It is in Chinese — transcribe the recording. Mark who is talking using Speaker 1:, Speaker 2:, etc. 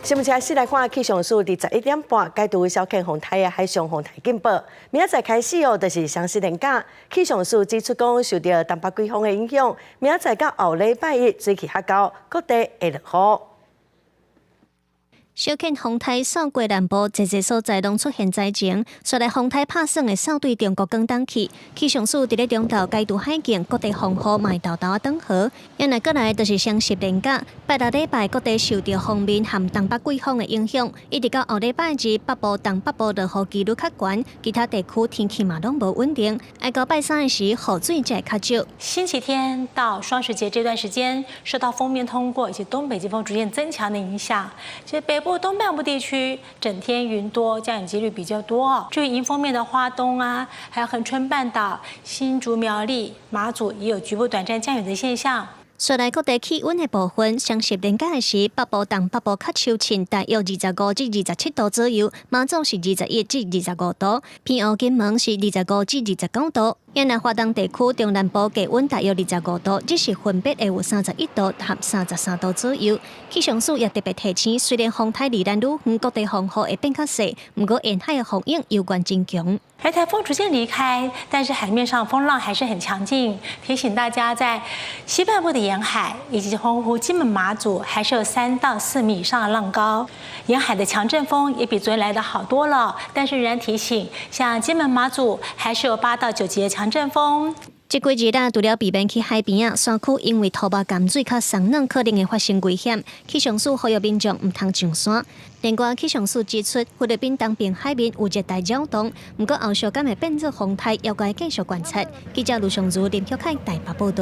Speaker 1: 新闻车先来看气象署伫11点半解除小犬风台的海上风台警报。明仔载开始就是双十连假。气象署指出讲，受到东北季风的影响，明仔载到后礼拜一水气较高，各地会落雨。
Speaker 2: 小犬风台扫过南部，侪侪所在拢出现灾情。虽然风台拍算会扫对中国广东去，气象署伫咧中昼解除海警，各地风雨嘛会豆豆转好。因来过来就是双十连假，拜六礼拜各地受到锋面含东北季风的影响，一直到后礼拜二，北部、东北部落雨几率较悬，其他地区天气嘛拢无稳定。挨到拜三的时，雨水才会较少。
Speaker 3: 星期天到双十节这段时间，受到锋面通过以及东北季风逐渐增强的影响，其实北部、东半部地区整天云多，降雨几率比较多。至于迎风面的花东啊，还有恒春半岛、新竹、苗栗、马祖也有局部短暂降雨的现象。
Speaker 2: 虽然各地气温的部分，双十连假时，北部、东北部较秋晴，大约25至27度左右；马祖是21至25度，偏黑金门是25至29度。因来华东地区中南部低温大约25度，日时分别会有31度和33度左右。气象署也特别提醒，虽然风台离咱愈远，各地风雨会变较细，不过沿海的风影有关真强。
Speaker 3: 而台风逐渐离开，但是海面上风浪还是很强劲，提醒大家在西半部的沿海以及澎湖、金门、马祖还是有3到4米以上的浪高。沿海的强阵风也比昨天来的好多了，但是仍然提醒，像金门、马祖还是有8到9级的强阵风。
Speaker 2: 这几日除了避免去海边啊，山区因为土木咸水较松软，可能会发生危险。气象署呼吁民众唔通上山。另外，气象署指出，菲律宾东边海面有热带扰动，不过后续敢会变作风台，要该继续观察。记者卢尚如、林巧凯台北报道。